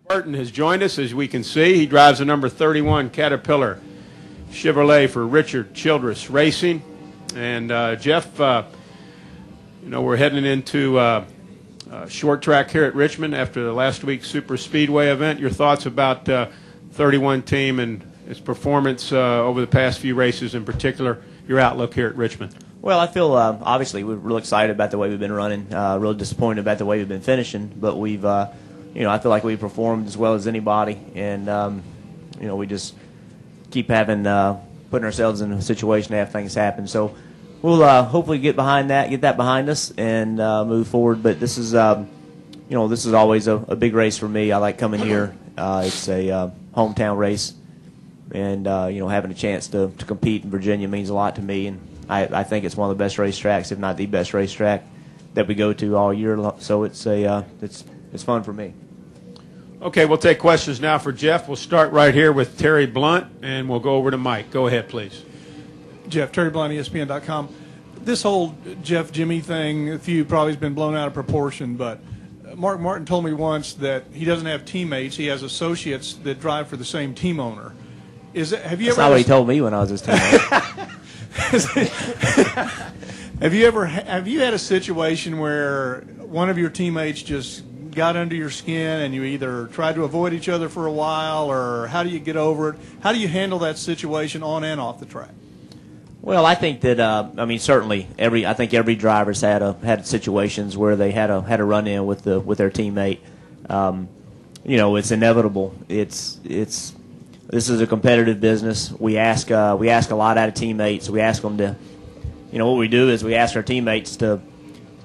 Burton has joined us, as we can see. He drives the number 31 Caterpillar Chevrolet for Richard Childress Racing. And Jeff, you know, we're heading into short track here at Richmond after the last week's Super Speedway event. Your thoughts about 31 team and its performance over the past few races, in particular, your outlook here at Richmond? Well, I feel obviously we're real excited about the way we've been running, real disappointed about the way we've been finishing, but we've, you know, I feel like we performed as well as anybody, and you know, we just keep having putting ourselves in a situation to have things happen. So we'll hopefully get behind that, get that behind us, and move forward. But this is, you know, this is always a big race for me. I like coming here. It's a hometown race, and you know, having a chance to compete in Virginia means a lot to me, and I think it's one of the best racetracks, if not the best racetrack that we go to all year. So it's fun for me. Okay, we'll take questions now for Jeff. We'll start right here with Terry Blunt, and we'll go over to Mike. Go ahead, please. Jeff, Terry Blunt, ESPN.com. This whole Jeff Jimmy thing, a few probably has been blown out of proportion, but Mark Martin told me once that he doesn't have teammates. He has associates that drive for the same team owner. Have you That's ever? not what he told me when I was his teammate. Have you had a situation where one of your teammates just got under your skin and you either tried to avoid each other for a while, or how do you get over it? How do you handle that situation on and off the track? Well, I think that I mean, certainly I think every driver's had situations where they had a run in with their teammate. You know, it's inevitable. This is a competitive business. We ask a lot out of teammates. We ask them to, you know, what we do is we ask our teammates to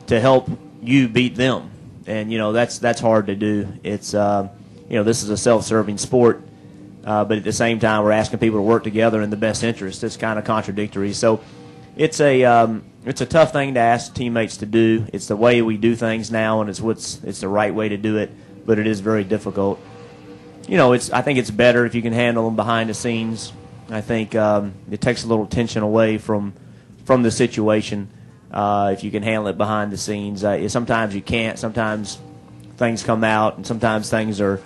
help you beat them, and you know, that's hard to do. It's you know, this is a self-serving sport, but at the same time we're asking people to work together in the best interest. It's kind of contradictory. So it's a tough thing to ask teammates to do. It's the way we do things now, and it's the right way to do it, but it is very difficult. You know, I think it's better if you can handle them behind the scenes. I think it takes a little tension away from the situation if you can handle it behind the scenes. Sometimes you can't. Sometimes things come out, and sometimes things are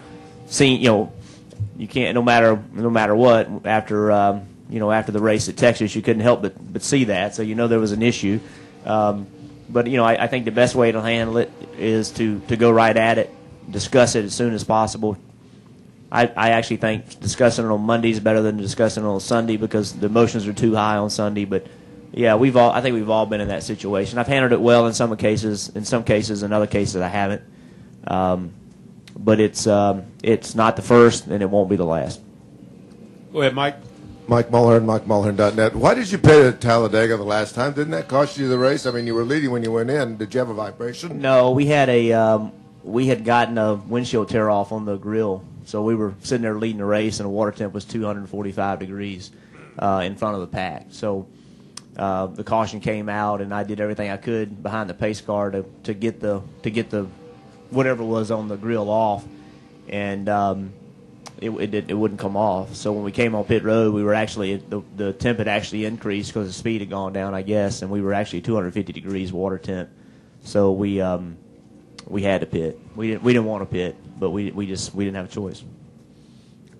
seen. You know, you can't. No matter what. After you know, after the race at Texas, you couldn't help but see that. So you know there was an issue. But you know, I think the best way to handle it is to go right at it, discuss it as soon as possible. I actually think discussing it on Monday is better than discussing it on Sunday because the emotions are too high on Sunday. But yeah, I think we've all been in that situation. I've handled it well in some cases. In other cases I haven't. But it's not the first, and it won't be the last. Go ahead, Mike. Mike Mulhern, MikeMulhern.net. Why did you pit at Talladega the last time? Didn't that cost you the race? I mean, you were leading when you went in. Did you have a vibration? No, we had gotten a windshield tear off on the grill. So we were sitting there leading the race, and the water temp was 245 degrees in front of the pack. So the caution came out, and I did everything I could behind the pace car to get the whatever was on the grill off, and it wouldn't come off. So when we came on pit road, we were actually the temp had actually increased because the speed had gone down, I guess, and we were actually 250 degrees water temp. So we had to pit. We didn't want to pit, but we didn't have a choice.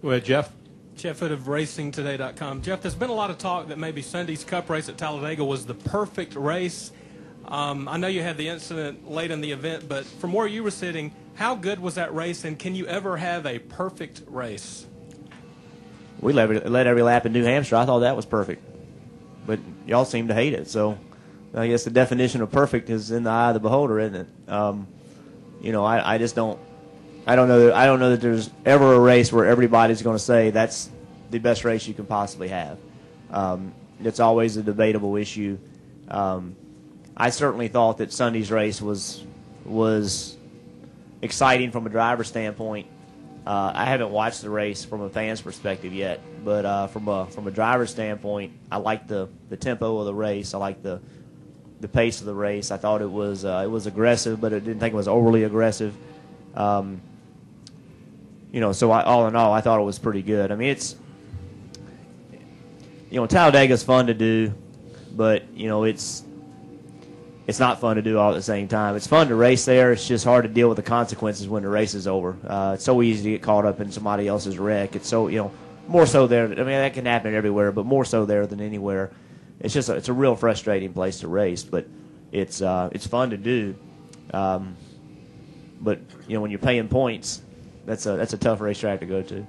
Go ahead, Jeff. Jeff Hood of RacingToday.com. Jeff, there's been a lot of talk that maybe Sunday's Cup race at Talladega was the perfect race. I know you had the incident late in the event, but from where you were sitting, how good was that race, and can you ever have a perfect race? We led every lap in New Hampshire. I thought that was perfect, but y'all seem to hate it. So I guess the definition of perfect is in the eye of the beholder, isn't it? You know, I just don't. I don't know that there's ever a race where everybody's going to say that's the best race you can possibly have. It's always a debatable issue. I certainly thought that Sunday's race was exciting from a driver's standpoint. I haven't watched the race from a fan's perspective yet, but from a driver's standpoint, I liked the tempo of the race. I liked the pace of the race. I thought it was aggressive, but I didn't think it was overly aggressive. You know, so all in all, I thought it was pretty good. I mean, Talladega's fun to do, but you know, it's it's not fun to do all at the same time. It's fun to race there. It's just hard to deal with the consequences when the race is over. It's so easy to get caught up in somebody else's wreck. It's so, more so there. I mean, that can happen everywhere, but more so there than anywhere. It's just it's a real frustrating place to race, but it's fun to do. But when you're paying points, that's a tough racetrack to go to.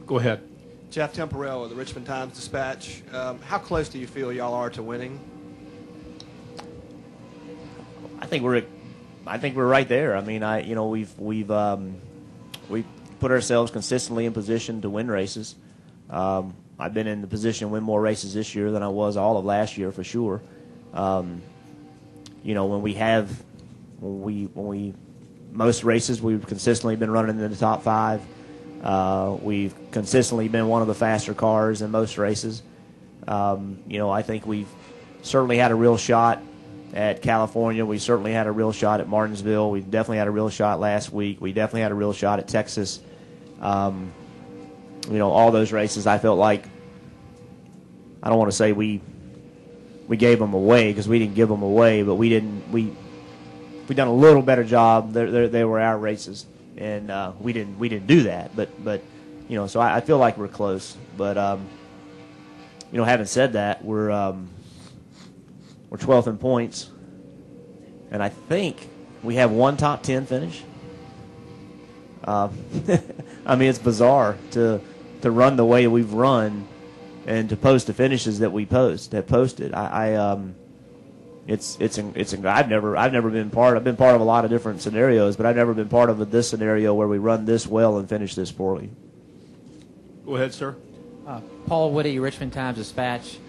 Go ahead. Jeff Temporell of the Richmond Times-Dispatch. How close do you feel y'all are to winning? I think we're right there. I mean, we've put ourselves consistently in position to win races. I've been in the position to win more races this year than I was all of last year for sure. Most races we've consistently been running in the top 5. We've consistently been one of the faster cars in most races. I think we've certainly had a real shot at California. We certainly had a real shot at Martinsville. We definitely had a real shot last week. We definitely had a real shot at Texas. All those races, I felt like, I don't want to say we gave them away, because we didn't give them away, but we done a little better job. They were our races, and we didn't do that. But so I feel like we're close. But having said that, we're 12th in points, and I think we have one top 10 finish. I mean, it's bizarre to run the way we've run and to post the finishes that we have posted. I've never been part. I've been part of a lot of different scenarios, but I've never been part of this scenario where we run this well and finish this poorly. Go ahead, sir. Paul Woody, Richmond Times-Dispatch.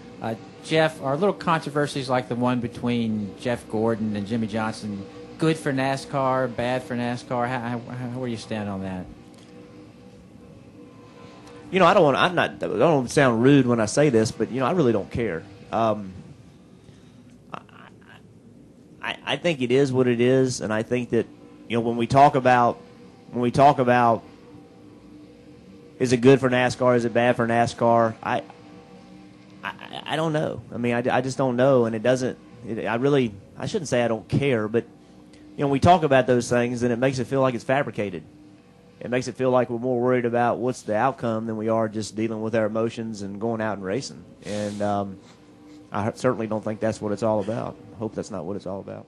Jeff, are little controversies like the one between Jeff Gordon and Jimmy Johnson good for NASCAR, bad for NASCAR? Where do you stand on that? I don't want to sound rude when I say this, but I really don't care. I think it is what it is, and I think that when we talk about is it good for NASCAR, is it bad for NASCAR? I don't know. I mean, I just don't know, and I shouldn't say I don't care, but when we talk about those things, then it makes it feel like it's fabricated. It makes it feel like we're more worried about what's the outcome than we are just dealing with our emotions and going out and racing. And I certainly don't think that's what it's all about. I hope that's not what it's all about.